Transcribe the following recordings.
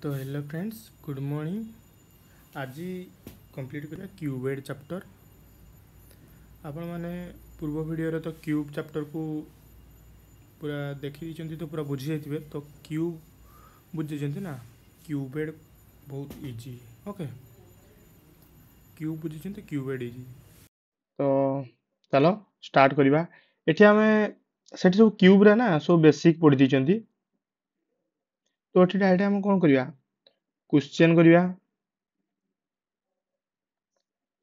तो hello friends, good morning. आज complete करा क्यूबेड चैप्टर। आपण मैंने पूर्व वीडियो तो क्यूब चैप्टर को पूरा देखी तो पूरा बुझी जाइए। तो क्यूब बुझे ना, क्यूबेड बहुत इजी। ओके, क्यूब बुझे क्यूबेड इजी। तो चलो स्टार्ट करवा। एठी हमें सेठी सब क्यूब रे ना सब बेसिक पढ़ी दी। तो एठी डायरेक्ट हम कौन करवा, क्वेश्चन करवा।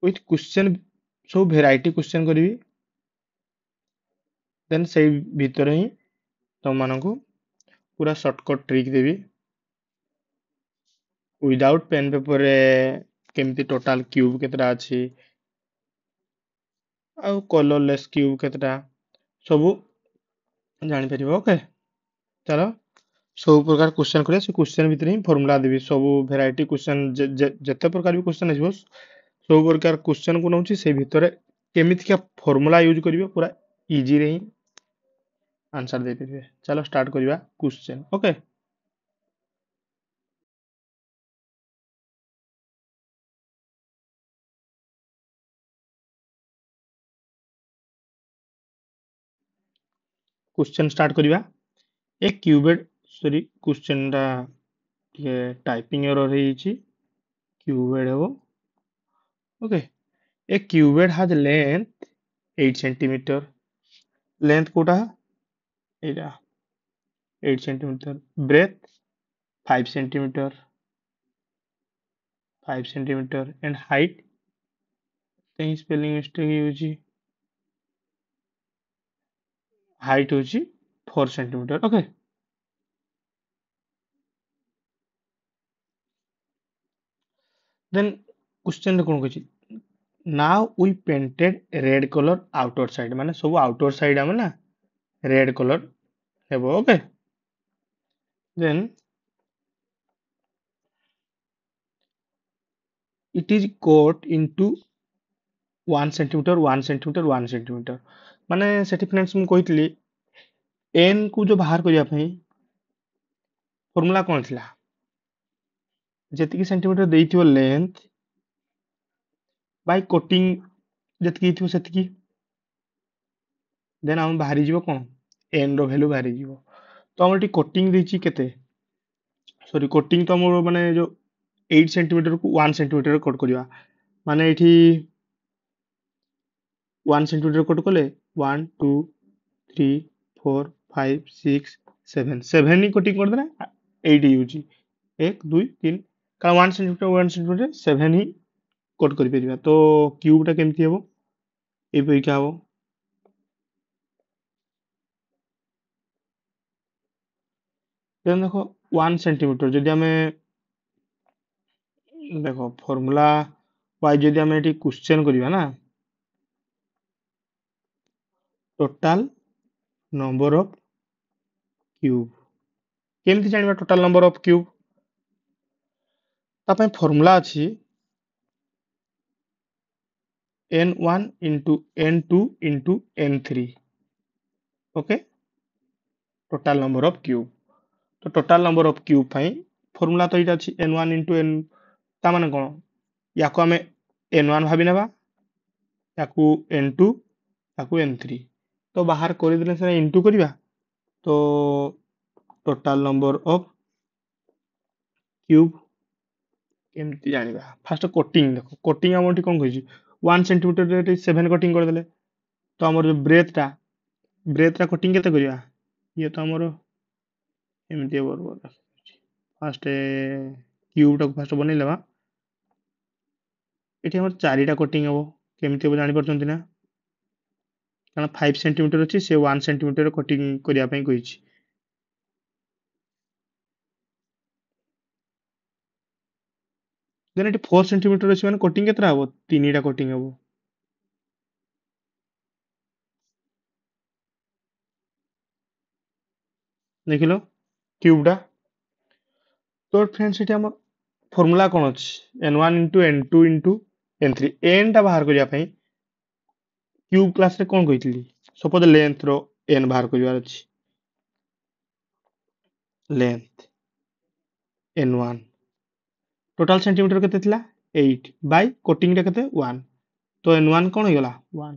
विथ क्वेश्चन सब भेराइटी क्वेश्चन करी। देन से भीतर ही तुम मानक पूरा शॉर्टकट ट्रिक देवी। विदाउट पेन पेपर केमती टोटाल क्यूब केतरा अछि आ कलरलेस क्यूब केतरा सब जानी परिबो। ओके, चलो सब प्रकार क्वेश्चन करिया। से क्वेश्चन भीतर ही फार्मूला देवी। सब वेराइटी क्वेश्चन जते प्रकार भी क्वेश्चन आइबो सब प्रकार क्वेश्चन को नउची। से भीतर केमिति का फार्मूला यूज करिवे पूरा इजी रे ही आंसर दे परिबे। चलो स्टार्ट करिवा क्वेश्चन। ओके, क्वेश्चन स्टार्ट करिवा। ए क्यूबेड सॉरी क्वेश्चन रा टाइपिंग एरर है। क्यूबेड हो। Okay, a cubed has length 8 centimeter. Length कोटा एटा 8 centimeter. Breadth 5 centimeter. 5 centimeter and height कहीं स्पेलिंग मिस्टेक होची। हाइट होची 4 centimeter. ओके, देन क्वेश्चन कोन कहछि। Now we painted red colour outer side. माने सब आउटर साइड हम ना रेड कलर हेबो। Okay, then it is cut into 1 centimeter 1 centimeter 1 centimeter। माने सेठी फ्रेंड्स मु कहितली n को जो बाहर करिया पई फॉर्मूला कोन थिला, जेतिकी सेंटीमीटर देइथियो लेंथ बाय कटिंग जेतिकी थियो सेतिकी। देन हम बाहरी जीवो कोन n रो वैल्यू बाहरी जीवो। तो हमर टी कटिंग देछि केते, सॉरी कटिंग तो हमर माने जो 8 सेंटीमीटर को 1 सेंटीमीटर कट करिवा। माने एठी 1 सेंटीमीटर कट कले 1 2 3 4 5 6 7 7 ही कटिंग कर देना 8 यूजी 1 2 3 का 1 सेंटीमीटर 1 सेंटीमीटर 7 ही कट कर परिबा। तो क्यूब टा केमती हेबो ए परीक्षा हो। देन देखो 1 सेंटीमीटर जदि हमें देखो फॉर्मूला वाइज जदि हमें एटी क्वेश्चन करिवा ना, टोटल नंबर ऑफ क्यूब केमती जानिबा। टोटल नंबर ऑफ क्यूब तापय फॉर्मूला अछि n1 into n2 into n3। Okay, total number of cube. तो टोटल नंबर ऑफ क्यूब फाइ फॉर्मूला तो इटा अछि n1 into n। ता माने कोन याको हमें n1 भाबी नेबा, याकू n2, याकू n3। तो बाहर कर देले से इनटू करिवा। तो टोटल नंबर ऑफ क्यूब केमती जानिबा। फास्ट कटिंग देखो, कटिंग हमर कोन कहिछि 1 सेंटीमीटर रे 7 कटिंग कर देले। तो हमर जो ब्रेथ रा कटिंग केते करिवा। ये तो हमर एमती बरोबर। फास्ट क्यूब टा फास्ट बनै लेबा। एठी हमर चारिटा कटिंग हबो। केमती हबो जानि परछन्ती ना, कारण 5 सेंटीमीटर अछि से 1 सेंटीमीटर कटिंग करिया पई कहिछि। देन एठी 4 सेंटीमीटर अछि माने कटिंग केतरा हबो, तीनटा कटिंग हबो। देखिलो क्यूब टा। तो फ्रेंड्स एठी हमर फॉर्मूला कोन अछि n1 n2 n3। n टा बाहर करिया पई क्यूब क्लास रे कोन कहितली, सपोज लेंथ रो n बाहर करिवार अछि। लेंथ n1 टोटल सेंटीमीटर केते थिला 8 बाय कोटिंग रे केते 1 तो n1 कोन होइगला 1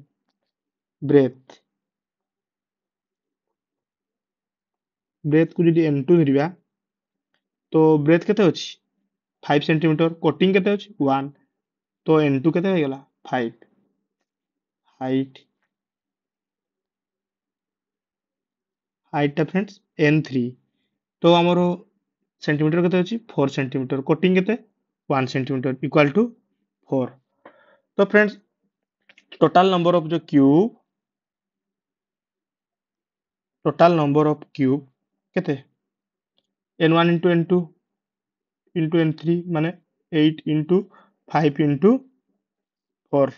ब्रेथ को जदि n2 धरिबा तो ब्रेथ केते अछि 5 सेंटीमीटर कोटिंग केते अछि 1 तो n2 केते होइगला 5 हाइट टा फ्रेंड्स n3 तो हमरो सेंटीमीटर केते अछि 4 सेंटीमीटर कोटिंग केते 1 सेंटीमीटर इक्वल टू 4 तो फ्रेंड्स टोटल नंबर ऑफ जो क्यूब केते n1 into n2 into n3 माने 8 into 5 into 4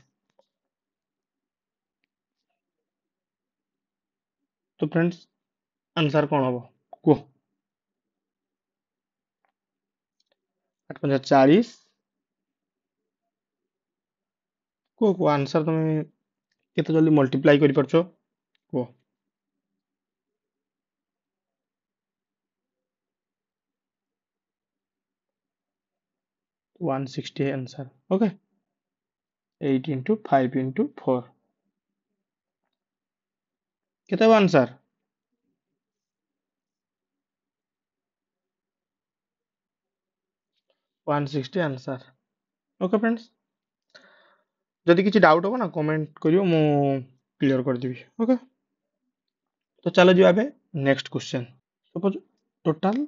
तो फ्रेंड्स आंसर कौन हम को 8 को आंसर तुम केते जल्दी मल्टीप्लाई करि परछो को 160 आंसर ओके 8 into 5 into 4 केते बा आंसर 160 आंसर ओके फ्रेंड्स जदि किछि डाउट हो ना कमेंट करियो मु क्लियर कर देबी ओके तो चलो जी आबे next question suppose total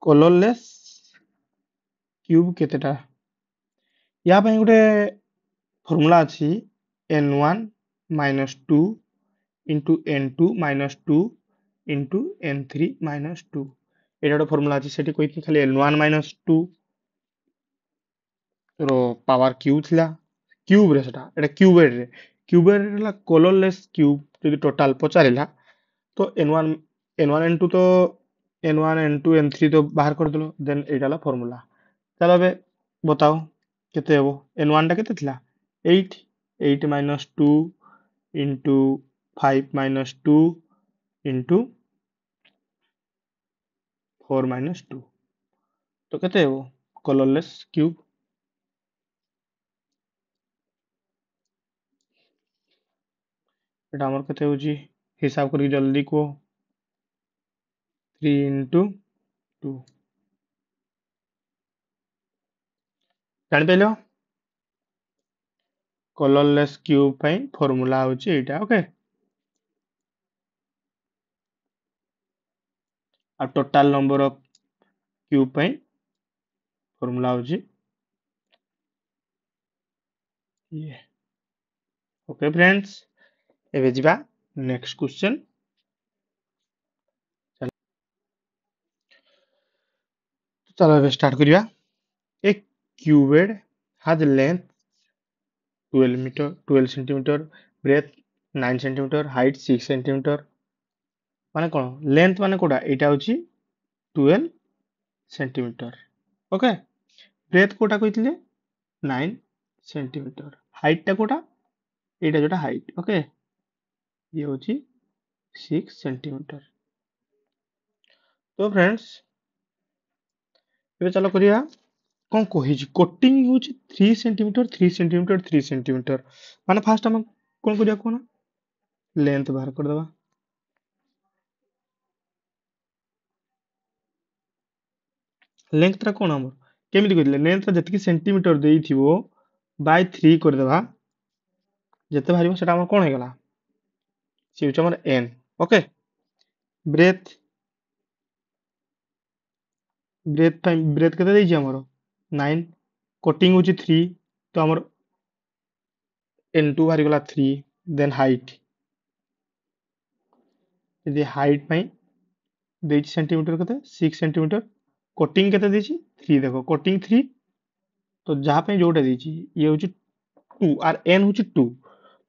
colourless cube केतेटा या ପାଇଁ ଗୋଟେ ଫର୍ମୁଲା ଅଛି n1 minus 2 into n2 minus 2 into n3 minus 2 ଏଇଟା ଗୋଟେ ଫର୍ମୁଲା ଅଛି ସେଠି କହିଥିଲି ଖାଲି n1 minus 2 ର ପାୱାର କ୍ୟୁ ଥିଲା କ୍ୟୁବ ରେ ସେଟା ଏଟା କ୍ୟୁବେଡ ରେ ହେଲା କଲରଲେସ୍ କ୍ୟୁବ ଯଦି ଟୋଟାଲ ପଚାରିଲା ତ n1 n2 ତ n1 n2 n3 तो बाहर कर दिलो देन एटा ला फार्मूला चलो बे बताओ केते हेबो n1 टा केते थिला 8 8 minus 2 into 5 minus 2 into 4 minus 2 तो केते हेबो कलरलेस क्यूब एटा हमर केते होजी हिसाब करी जल्दी को 3 into 2 जानि पेलो कलरलेस क्यूब ପାଇଁ ଫର୍ମୁଲା ହେଉଛି ଏଇଟା ଓକେ ଆଉ ଟୋଟାଲ ନମ୍ବର ଅଫ କ୍यूब ପାଇଁ ଫର୍ମୁଲା ହେଉଛି ଇଏ ଓକେ फ्रेंड्स ଏବେ ଯିବା ନେକ୍ସଟ କ୍वेश्चन चलो ଏବେ स्टार्ट करिया A cubed has length 12 centimetre breadth 9 centimetre height 6 centimetre माने कोन लेंथ माने कोडा एटा होची 12 सेंटीमीटर ओके ब्रेथ कोटा कहितले 9 सेंटीमीटर हाइट टा कोटा एटा जोटा हाइट ओके ये होची 6 सेंटीमीटर तो फ्रेंड्स ଏବେ चलो करिया कौन कहिछि कोटिंग होछि 3 सेंटीमीटर 3 सेंटीमीटर 3 सेंटीमीटर माने फास्ट हम कोन करिया कोना लेंथ बाहर कर दबा लेंथ रा कोन हमर केमिति कहितले लेंथ रा जति सेंटीमीटर देइथिबो बाय 3 कर देबा जते भारिबो सेटा हमर कोन हेगला से होछि हमर n ओके ब्रेथ ब्रेथ केते देइछि हमर 9 कोटिंग होछि 3 तो हमर n2 भारी गला 3 देन हाइट यदि हाइट ପାଇଁ देइछि सेंटीमीटर केते 6 सेंटीमीटर कोटिंग केते देइछि 3 देखो कोटिंग 3 तो जहा ପାଇଁ जोटा देइछि ये होछि 2 और n होछि 2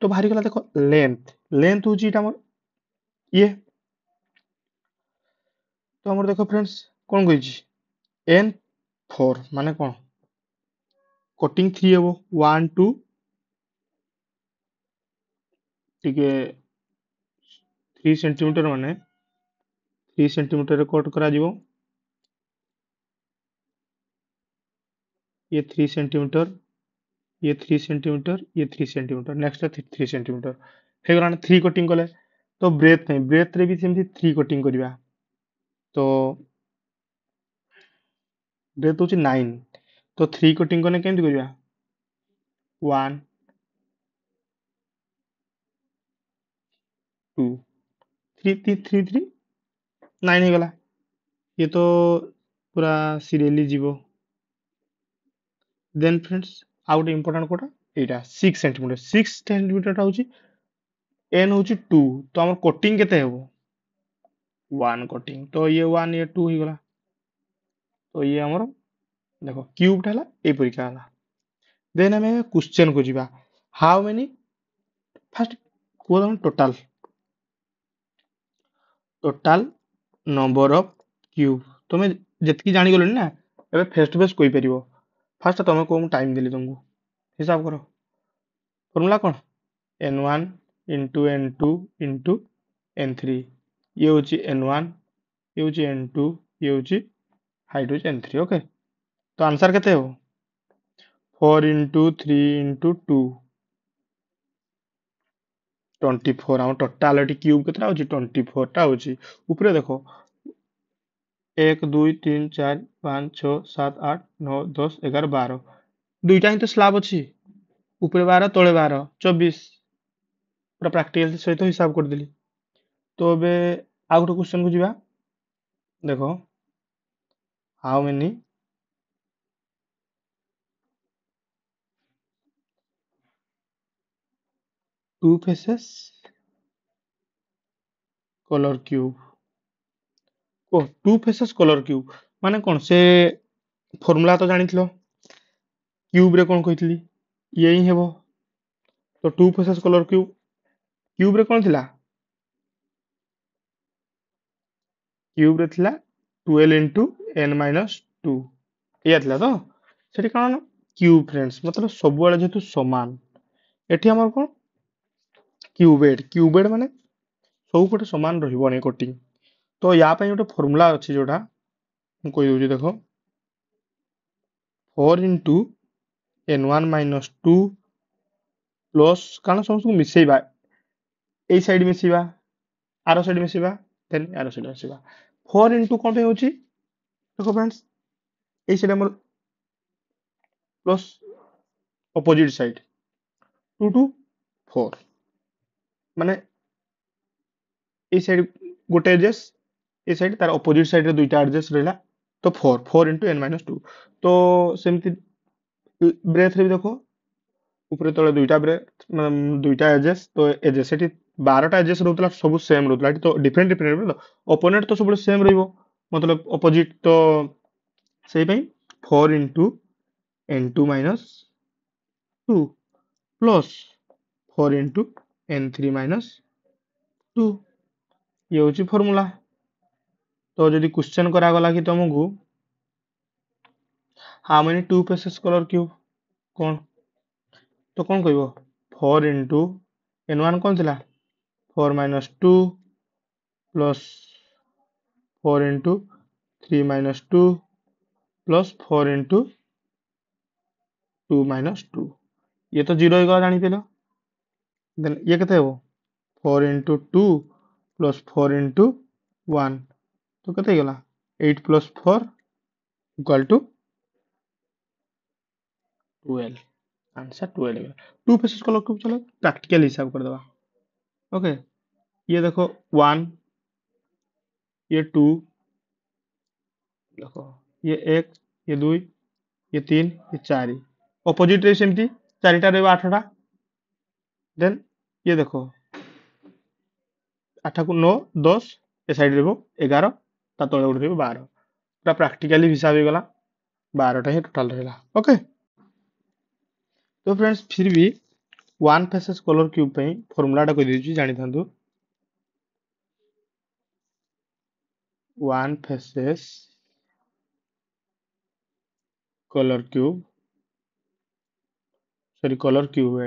तो भारी गला देखो लेंथ लेंथ होछि इटा हमर ये तो हमर देखो फ्रेंड्स कोन कहिछि n 4 माने कोन कोटिंग 3 हेबो 1 2 टिके 3 सेंटीमीटर माने 3 सेंटीमीटर रे कट करा जिवो ये 3 सेंटीमीटर ये 3 सेंटीमीटर ये 3 सेंटीमीटर नेक्स्ट 3 सेंटीमीटर हे गलान 3 कटिंग कले तो ब्रेथ रे भी सेमती 3 कटिंग करिवा तो ब्रेथ होची 9 तो 3 कटिंग कने केमति करिवा 1 2 3 3 3 3 9 हे गला ये तो पूरा सीरियली जीवो देन फ्रेंड्स आउट इंपोर्टेंट कोटा एटा 6 सेंटीमीटर 6 सेंटीमीटर होची एन होची 2 तो हमर कटिंग केते हेबो 1 कटिंग तो ये 1 ये 2 ही गला तो ये हमर देखो क्यूब हला ए परीक्षा हला देन हमें क्वेश्चन को जीवा हाउ मेनी फर्स्ट को total total number of cube तुम जितकी जानी गलनी ना एबे फेस टू फेस कोई परिबो फास्ट तुम को टाइम देली तुमको हिसाब करो फॉर्मूला कौन n1 into n2 into n3 ये होची n1 ये होची n2 ये होची हाइट होची n3 ओके तो आंसर केते हो 4 इंटू 3 इंटू 2 24 आम टोटालिटी क्यूब केतरा होची 24 टा होची ऊपर देखो 1 2 3 4 5 6 7 8 9 10 11 12 दुईटा ही तो स्लैब अच्छी ऊपर 12 तले 12 24 पूरा प्रैक्टिकल सहित हिसाब कर देली तो अबे आ गोटे क्वेश्चन को जीवा देखो how many two faces colour cube ओ टू फेसेस कलर क्यूब माने कौन से फॉर्मूला तो जानी क्यूब रे कौन कही ये ही हेबो तो two faces colour cube cube रे कौन थिला क्यूब रे थिला 12 इंटू n माइनस 2 या थिला तो सेठी कौन क्यूब फ्रेंड्स मतलब सब वाले जेतु समान एठी हमर कौन क्यूबेड माने सब पटे समान रहिबो नै कटिंग तो या पे गोटे फॉर्मूला अछि जोटा ମୁଁ କହିଦେଉଛି ଦେଖ 4 इंटू n1 माइनस 2 प्लस कारण समस्त मिसेइबा এই সাইড মিশিবা আরো সাইড মিশিবা দেন আরো সাইড মিশিবা 4 ইনটু কোন पे होची देखो फ्रेंड्स এই সাইড আমার প্লাস অপোজিট সাইড 2 টু 4 মানে এই সাইড গোটে এডজেস এই সাইড তার অপোজিট সাইড রে দুইটা এডজেস রহিলা তো 4 4 ইনটু n माइनस 2 তো সেমতি ব্রেথ রে দেখো উপরে তলে দুইটা ব্রেথ মানে দুইটা এজেস তো এজেস এটি 12টা এজেস রହୁଥିଲା ସବୁ সেম রହୁଥିଲା এটি তো ডিফরেন্ট ডিফরেন্ট তো অপোনেন্ট তো ସବୁ সেম ରହିବ मतलब অপোজিট তো সেই ପାଇଁ 4 into n2 minus 2 plus 4 into n3 minus 2 ये होची फॉर्मूला तो जदि क्वेश्चन करा गला कि तुमको how many two faces colour cube कौन तो कौन कहबो 4 इंटू n1 कौन थिला 4 minus 2 plus 4 into 3 minus 2 plus 4 into 2 minus 2 ये तो जीरो ही गला जानी पेलो देन ये केते हो 4 इंटू 2 प्लस 4 इंटू 1 तो केते गला 8 plus 4 equal to 12 answer 12 two faces colour cube चलो प्रैक्टिकल हिसाब कर दवा ओके ये देखो 1 ये 2 देखो ये 1 ये 2 ये 3 ये 4 ऑपोजिट रे सेमती चारिटा रे 8टा देन ये देखो 8 को 9 10 ए साइड रे 11 ता तळे उठ रे 12 पूरा प्रैक्टिकली हिसाब हो गला 12टा ही टोटल रहला ओके तो फ्रेंड्स फिर भी वन फेसेस कलर क्यूब पे फॉर्मूला टा कह दीजिए जानी था one faces colour cube sorry colour cube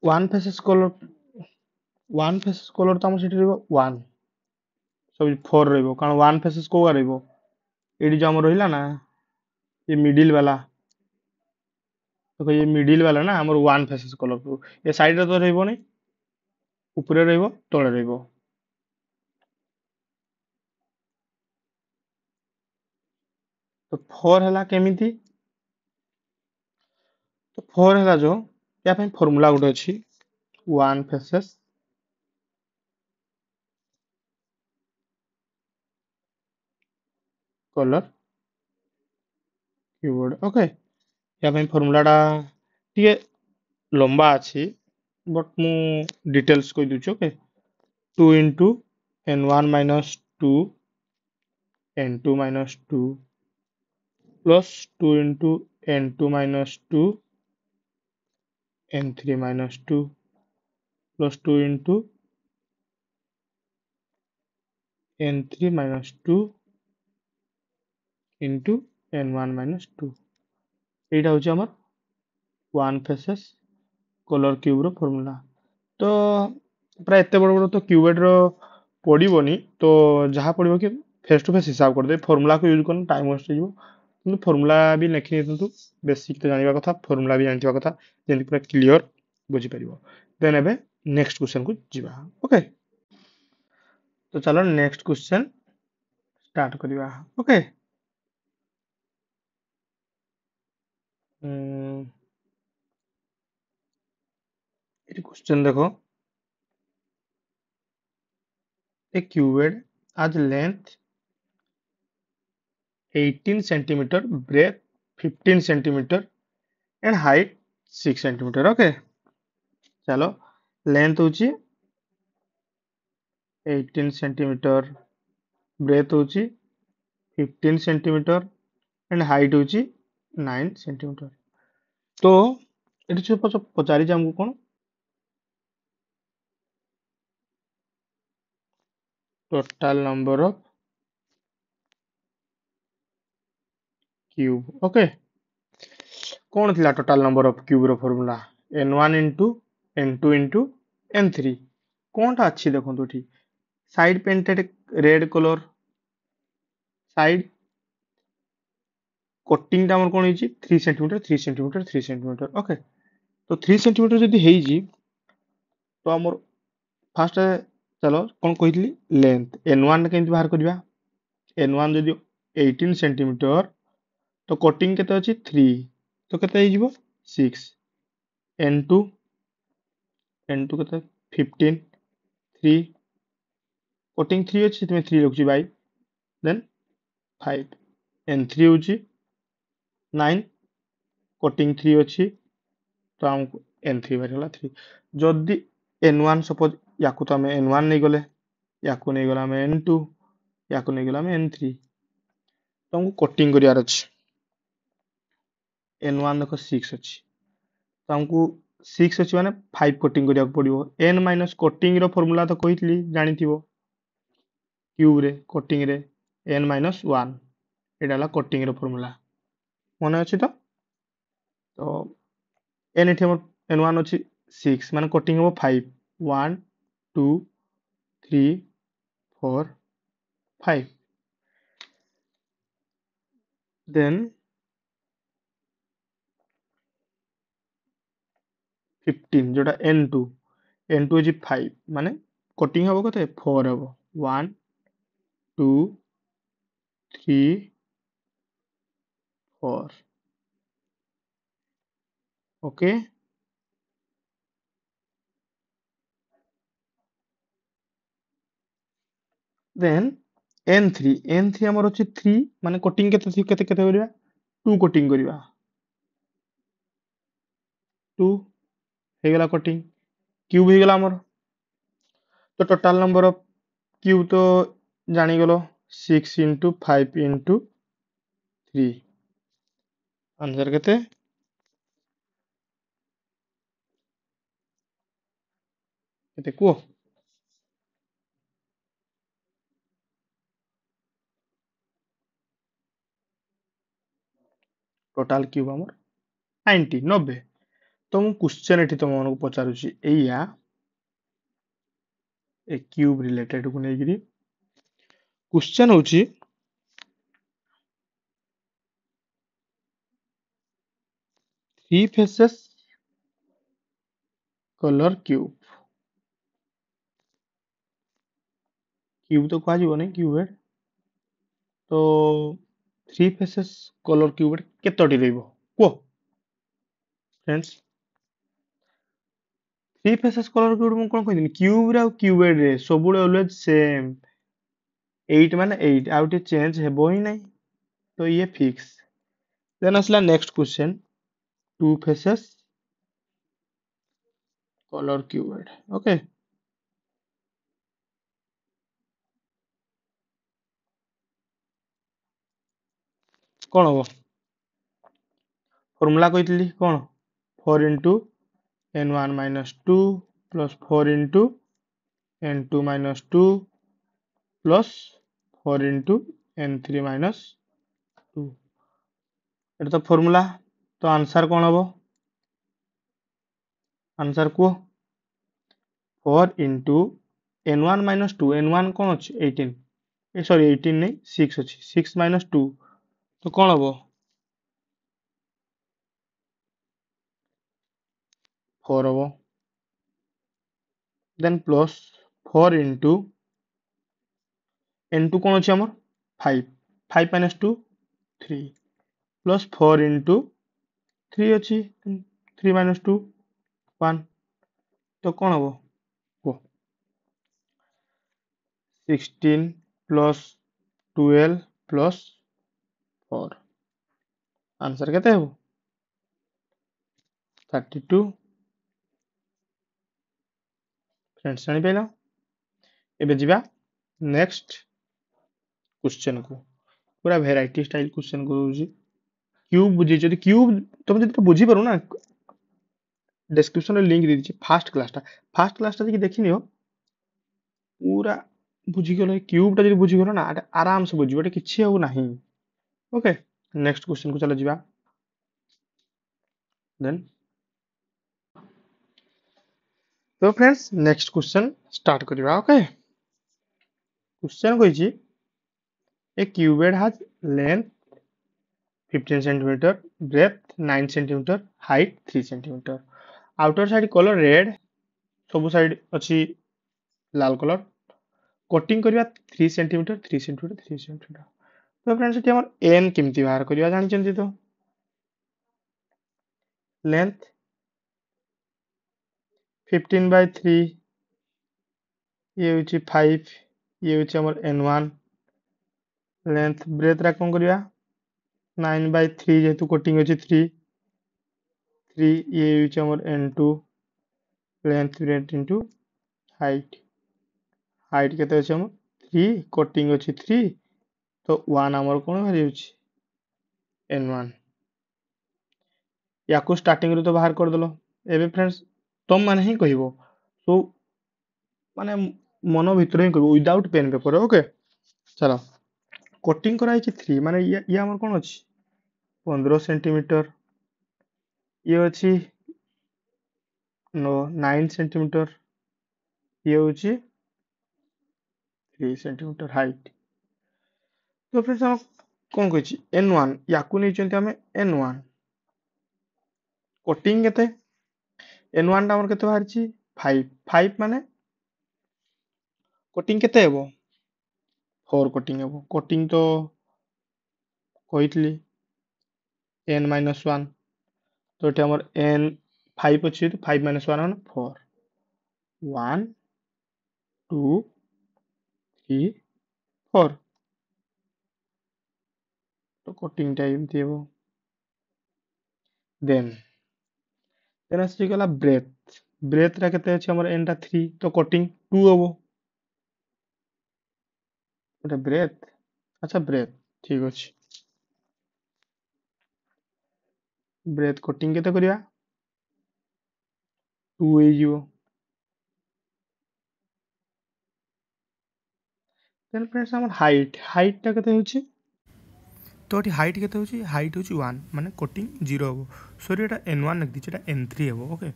one faces colour तो आम सेठी रहबो वन सब फोर रहबो कारण वन फेसेस को रहबो एडी जो हमर रहिला ना ये मिडिल वाला देखो ये मिडिल वाला ना हमर वन फेसेस कलर को ये साइड रे तो रहबो नहीं ऊपरे रहबो तळे रहबो तो फोर हैला केमिति तो फोर हैला जो या ପାଇଁ ଫର୍ମୁଲା ଗୋଟେ ଅଛି one faces colour keyboard okay या ପାଇଁ ଫର୍ମୁଲା ଟା ଟିକେ लंबा ଅଛି बट मु डिटेल्स कहि दूची okay 2 into n1 minus 2 n2 minus 2 plus 2 into n2 minus 2 n3 minus 2 plus 2 into n3 minus 2 into n1 minus 2 এইটা হচ্ছে আমার ওয়ান ফেসেস কলর কিউব ର ফর্মুলা তো প্রায় এতে বড় বড় তো কিউবেড ର ପଡିବନି ତ ଯାହା ପଡିବ କି ଫେସ୍ ଟୁ ଫେସ୍ ହିସାବ କରିଦେବେ ଫର୍ମୁଲାକୁ ୟୁଜ୍ କଲେ ଟାଇମ୍ ୱେଷ୍ଟ ହେଇଯିବ କିନ୍ତୁ ଫର୍ମୁଲା ବି ଲେଖି ନେଇଥାନ୍ତୁ ବେସିକ୍ ତ ଜାଣିବା କଥା ଫର୍ମୁଲା ବି ଜାଣିଥିବା କଥା ଯେମିତି ପୁରା କ୍ଲିଅର ବୁଝିପାରିବ ଦେନ୍ ଏବେ ନେକ୍ସଟ କ୍ୱେଶ୍ଚନକୁ ଯିବା ଓକେ ତ ଚାଲ ନେକ୍ସଟ କ୍ୱେଶ୍ଚନ ଷ୍ଟାର୍ଟ କରିବା ଓକେ ଏଠି क्वेश्चन देखो a cubed has length 18 centimeter breadth 15 centimeter and height 6 centimeter okay चलो लेंथ होची 18 centimeter breadth होची 15 centimeter and height होची 9 centimeter तो ଏଠି ଯୋଉ ପଚାରିଛି ଆମକୁ କଣ total number of cube okay कौन थिला टोटल नंबर ऑफ क्यूब रो formula n1 into n2 into n3 कोनटा अच्छी देखो एठी side painted red colour side cutting टा हमर कोन होई 3 सेंटीमीटर 3 सेंटीमीटर 3 सेंटीमीटर ओके तो 3 सेंटीमीटर जदी हेई जी तो हमर फास्ट चलो कोन कहितली लेंथ n1 केमति बाहर करबा n1 जदी 18 सेंटीमीटर तो कटिंग केते अछि 3 तो केते हेई जीवो 6 n2 n2 केते 15 3 कटिंग 3 अछि तमे 3 रखछि बाय देन 5 n3 होछि 9 कटिंग 3 अछि तो हमको n3 बाहर गला 3 जदी n1 सपोज याकू तो हमें n1 नहीं गले याकू नहीं गला हमें n2 याकू नहीं गला हमें n3 तो हमको कटिंग करियार अछि n1 देखो 6 अछि तो हमको 6 अछि माने 5 कटिंग करिया पड़िबो n माइनस कटिंग रो फार्मूला तो कहितली जानिथिबो क्यूब रे कटिंग रे n माइनस 1 एटा ला कटिंग रो फार्मूला मने अछि तो n एठी हमर n1 अछि 6 माने कटिंग हो 5 1 2 3 4 5 देन 15 जोटा n2 n2 इज 5 माने कटिंग हबो कते 4 हबो 1 2 3 4 ओके देन n3 हमर अछि 3 माने कटिंग केते केते केते करिया 2 कटिंग करिया 2 हे गेला कटिंग क्यूब हे गेला हमर तो टोटल नंबर ऑफ क्यूब तो जानी गलो 6 into 5 into 3 आंसर केते केते को टोटल क्यूब हमर 90 90 तो मु क्वेश्चन एठी तुम मानक पचारुछि एया ए क्यूब रिलेटेड को नेगिरी क्वेश्चन होछि three faces colour cube cube तो कहा जीवो नै क्यूबेड तो थ्री फेसेस कलर क्यूबेड केतोटी रहइबो को friends three faces colour cuboid मु कोन कहिदिन क्यूब रे क्यूबेड रे सबुळे ऑलवेज सेम 8 माने 8 आउट चेंज हेबो ही नै तो ये फिक्स देन असला next question two faces colour cubed okay कौन हम फॉर्मूला कही कौन 4 into n1 minus 2 plus 4 into n2 minus 2 plus 4 into n3 minus 2 ये तो फॉर्मूला तो आंसर कौन हम आंसर को 4 इंटू n1 माइनस 2 n1 कौन अच्छे 18 सॉरी 18 नहीं 6 अच्छी 6 माइनस 2 तो कौन हम 4 हम देन प्लस 4 इंटू n2 कौन अच्छे हमर 5 5 माइनस 2 3 प्लस 4 इंटू 3 अच्छी 3 माइनस 2 1 तो कौन हम कुह 16 प्लस 12 प्लस 4 आंसर केते हो 32 फ्रेंड्स जानि पाइल एबे जिबा नेक्स्ट क्वेश्चन को पूरा वैरायटी स्टाइल क्वेश्चन को दोजी क्यूब बुझी जदि क्यूब तुम जदि तो बुझी पारो ना डिस्क्रिप्शन में लिंक दे दीजिए फास्ट क्लासटा देखि देखिनियो पूरा बुझी गलो क्यूब टा जदि बुझी गलो ना आराम से बुझिबो एटा किछि हो नाही ओके नेक्स्ट क्वेश्चन को चलो जिबा देन तो फ्रेंड्स नेक्स्ट क्वेश्चन स्टार्ट करिबा ओके क्वेश्चन कहिछि a cuboid has length 15 centimeter breadth 9 centimeter height 3 centimeter outer side color red सब साइड अच्छी लाल कलर कटिंग करिया 3 centimeter 3 centimeter 3 centimeter तो फ्रेंड्स एटी हमर n केमती बाहर करिया जानि चंती तो लेंथ 15 by 3 ये होची 5 ये होची हमर n1 लेंथ ब्रेथ रा कोन करिया 9 by 3 जेतु कटिंग होची 3 3 ये होची हमर n2 length breadth into height height केते अछि हमर 3 कटिंग अछि 3 तो 1 हमर कोन बाहर होची n1 याको स्टार्टिंग रो तो बाहर कर दलो एबे फ्रेंड्स तुम माने ही कहिबो सो माने मन भीतर ही कहिबो विदाउट पेन पेपर ओके चलो कटिंग करा है 3 माने ये हमर कोन अछि 15 सेंटीमीटर ये अछि नो 9 सेंटीमीटर ये होची 3 सेंटीमीटर हाइट तो फ्रेंड्स हम कोन कहछि n1 याकू नै चंती हमें n1 कटिंग केते n1 टा हमर केते बाहर छी 5 5 माने कटिंग केते हेबो 4 कटिंग हेबो कटिंग तो कहितली n minus 1 तो एटे हमर n 5 अछि तो 5 minus 1 माने 4 1 2 3 4 तो कटिंग टा एमती हेबो देन आसी गला ब्रेथ ब्रेथ रा केते अछि हमर n टा 3 तो कटिंग 2 हेबो एटा ब्रेथ अच्छा ब्रेथ ठीक अछि ब्रेथ कटिंग केते करिया 2 हे जिवो देन फ्रेंड्स हमर हाइट हाइट टा केते होछि तो ये हाइट केते होची हाइट होची 1 माने कोटिंग 0 हो सॉरी एटा n1 लिख दिछि एटा n3 हो ओके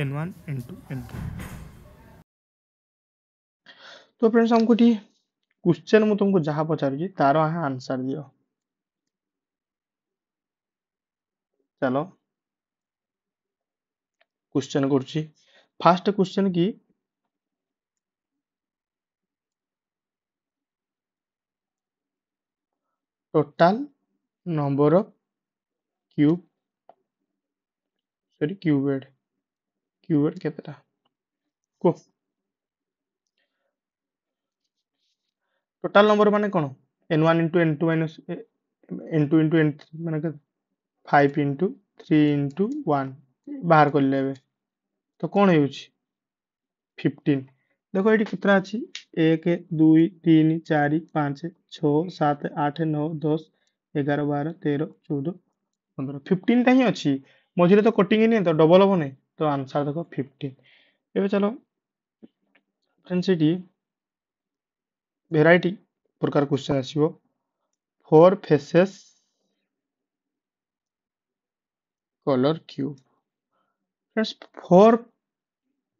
n1 n2 n3 तो फ्रेंड्स हमको टी क्वेश्चन मु तुमको जहां पचारु तार आंसर दियो चलो क्वेश्चन करछि फर्स्ट क्वेश्चन की total number of cube sorry cuboid केतेटा को टोटल नंबर माने कोन n1 n2 minus n2 n3 माने 5 3 1 बाहर कर लेबे तो कौन हो 15 देखो ये कितना अच्छी 1 2 3 4 5 6 7 8 9 10 11 12 13 14 15 15 टा ही अच्छी मझे तो कटिंग नहीं तो डबल हम नहीं तो आंसर देखो 15 एवं चलो फ्रेंड्स ये भेराइटी प्रकार क्वेश्चन आसो 4 faces colour cube friends 4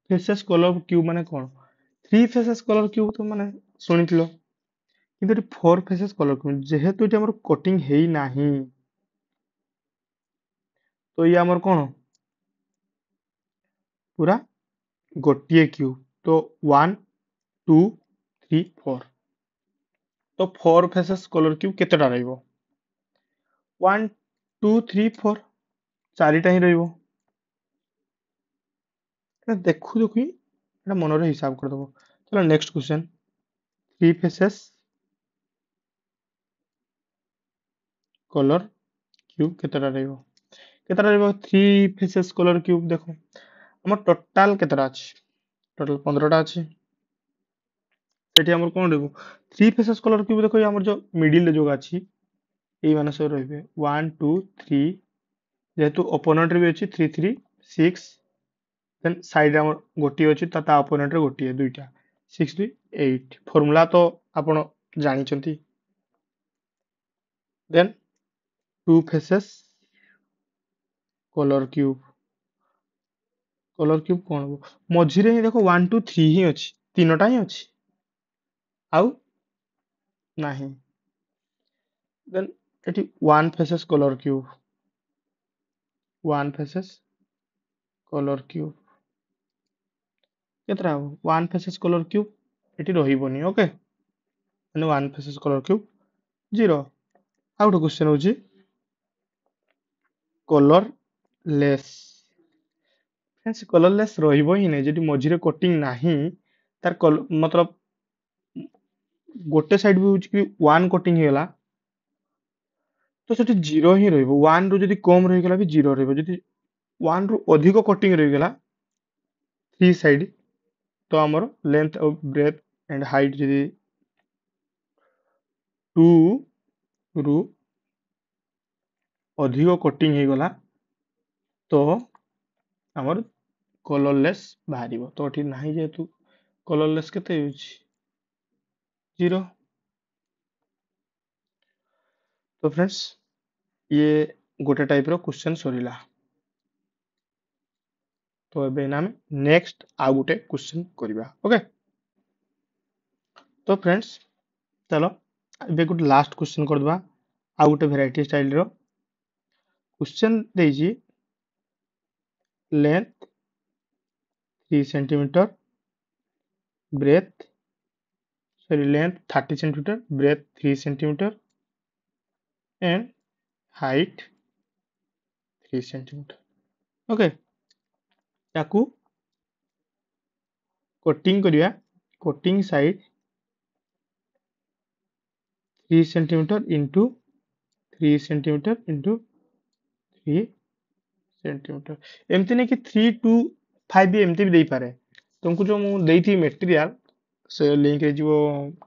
faces colour cube माने कौन 3 फेसेस कलर क्यूब तो माने शुणी কিন্তু 4 फेसेस कलर क्यूब जेहेतु ये हमर कटिंग हेई नाही तो ये हमर कोन पूरा गोटिए क्यूब तो 1 2 3 4 तो 4 फेसेस कलर क्यूब केतेटा रहइबो 1 2 3 4 चारिटा ही रहइबो एटा देखु देखु एटा मन रे हिसाब कर दबो चलो next question 3 faces colour cube केतेटा रहइबो 3 फेसेस कलर क्यूब देखो हमर टोटल केतेटा अछि टोटल 15 टा अछि एठी हमर कोन रहइबो 3 फेसेस कलर क्यूब देखो हमर जो मिडिल जो अछि एई माने सब रहइबे 1 2 3 जेहेतु ओपोनेंट रे भी अछि 3 3 6 देन साइड हमर गोटी अछि ता ओपोनेंट रे गोटी दुईटा 6 2 8 फार्मूला तो आपण जानि चंती देन 2 फेसेस कलर क्यूब कोन हो मझिरे ही देखो 1 2 3 ही अछि तीनटा ही अछि आउ नाही देन एठी 1 फेसेस कलर क्यूब केतरा हो 1 फेसेस कलर क्यूब एठी रहिबोनी ओके माने 1 faces colour cube 0 out question होची कलर लेस फ्रेंड्स कलरलेस रहिबो ही नै जेडी मझिरे कोटिंग नाही तार मतलब गोटे साइड भी होची कि 1 कोटिंग हेला तो सेठी 0 ही रहइबो 1 रु जदी कम रहि गेला भी 0 रहइबो जदी 1 रु अधिक कोटिंग रहि गेला 3 साइड तो हमर length of breadth and height जदी 2 रु अधिक कोटिंग हे गला तो हमर कलरलेस बाहरिबो तो एठी नाही जेतु कलरलेस केते होची 0 तो फ्रेंड्स ये गोटे टाइप रो क्वेश्चन सरीला तो एबे नाम नेक्स्ट आ गोटे क्वेश्चन करिबा ओके तो फ्रेंड्स चलो एबे गोटे लास्ट क्वेश्चन कर दबा आ गोटे वैरायटी स्टाइल रो क्वेश्चन देजी length 3 centimetre breadth sorry length 30 centimetre breadth 3 centimetre and height 3 centimetre okay ताकू कटिंग करिया cutting side 3 centimetre into 3 centimetre into 3 centimetre एमती नहीं कि 3 2 5 भी एमती भी दे पारे तुमको जो मु देथी मटेरियल से लिंक रे जो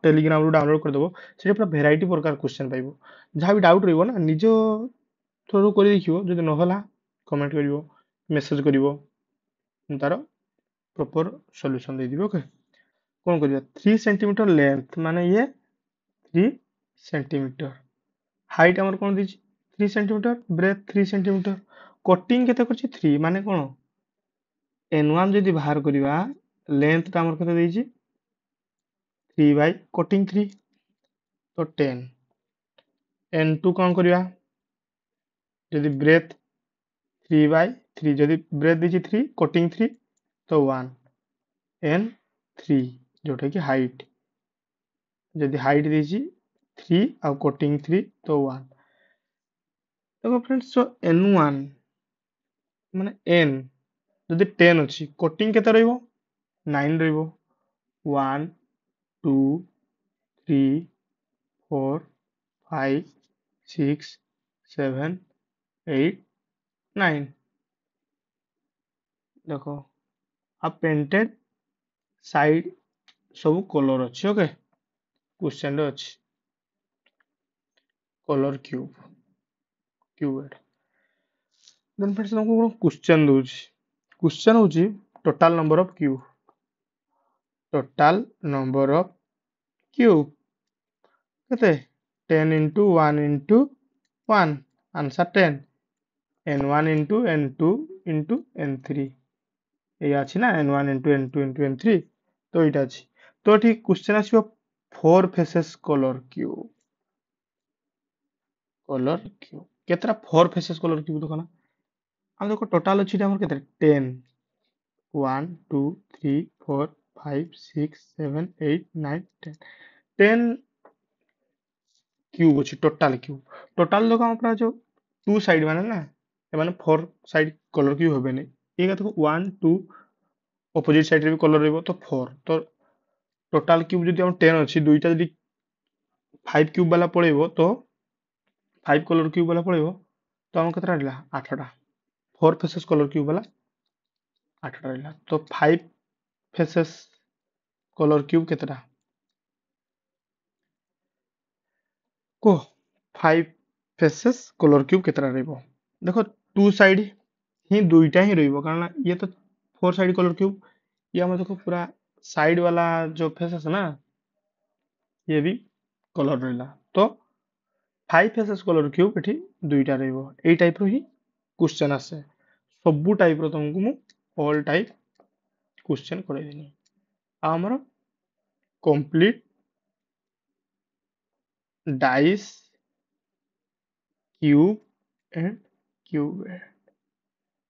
टेलीग्राम रो डाउनलोड कर देबो से पूरा वैरायटी प्रकार क्वेश्चन पाइबो जहां भी डाउट रहइबो ना निजो थ्रू कर देखियो जदि न होला कमेंट करिवो मेसेज करिवो तार प्रॉपर सॉल्यूशन दे दिबो ओके कौन करिया 3 सेंटीमीटर लेंथ माने ये 3 सेंटीमीटर हाइट आमर कौन दीजिए 3 सेंटीमीटर, ब्रेथ 3 सेंटीमीटर, कटिंग केते करछि 3 माने कोन n1 जदि बाहर करिवा लेंथ ता आमर केते देछि 3 बाय कटिंग 3 तो 10। n2 कौन करिवा जदि ब्रेथ 3 बाय 3 जदि ब्रेथ दीछि 3 कटिंग 3 तो 1 n3 जोटा कि हाइट जदि हाइट दीछि 3 आ कटिंग 3 तो 1 देखो फ्रेंड्स सो n1 माने n जदि 10 अछि कटिंग केते रहइबो 9 रहइबो 1 2 3 4 5 6 7 8 9 देखो आ पेंटेड साइड सब कलर अछि ओके क्वेश्चन रे अछि कलर क्यूब देन फ्रेंड्स हमको क्वेश्चन दोछि क्वेश्चन होछि टोटल नंबर ऑफ क्यूब केते 10 into 1 into 1 answer 10 n1 into n2 into n3 ये अछि ना n1 into n2 into n3 तो इटा अछि तो ठीक क्वेश्चन आछियो 4 फेसेस कलर क्यूब केतरा 4 फेसेस कलर क्यूब देखो ना हम देखो टोटल अछि हमर केते 10 1 2 3 4 5 6 7 8 9 10 10 क्यूब अछि टोटल देखो हमरा जो टू साइड माने ना ए माने 4 साइड कलर क्यूब होबे नै ये देखो 1 2 ऑपोजिट साइड रे भी कलर रहइबो तो 4 तो टोटल क्यूब जदि हम 10 अछि दुईटा जदि 5 क्यूब वाला पळेबो तो 5 कलर क्यूब वाला पळेबो तो हम केतरा रहला 8 टा 4 फेसेस कलर क्यूब वाला 8 टा रहला तो 5 फेसेस कलर क्यूब केतरा को 5 फेसेस कलर क्यूब केतरा रहइबो देखो टू साइड ही दुईटा ही रहइबो कारण ये तो 4 साइड कलर क्यूब ये हम देखो पूरा साइड वाला जो फेसेस ना ये भी कलर रहला तो 5 फेसेस कलर क्यूब एठी दुईटा रहइबो एई टाइप रो ही क्वेश्चन आसे सबु टाइप रो तुमको मु ऑल टाइप क्वेश्चन करे देनी हमर complete dice cube and cube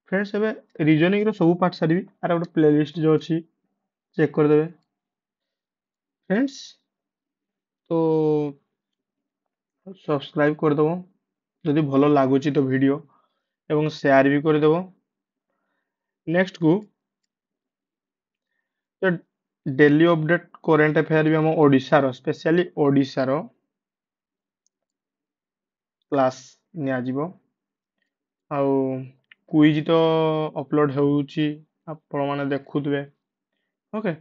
friends एबे रीजनिंग रो सब पार्ट सारी आर गोटे प्लेलिस्ट जो अछि चेक कर देबे फ्रेंड्स तो सब्सक्राइब कर दबो जदि भलो लागुची तो वीडियो एवं शेयर भी कर देबो नेक्स्ट को डेली अपडेट करेंट अफेयर भी हम ओडिशा रो स्पेशली ओडिशा रो क्लास निया जीवो आउ क्विज तो अपलोड होउची आपण माने देखुतबे ओके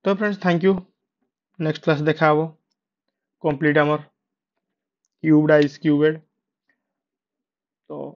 तो friends thank you next class देखा हबो कंप्लीट हमर क्यूब डाइस क्यूबेड तो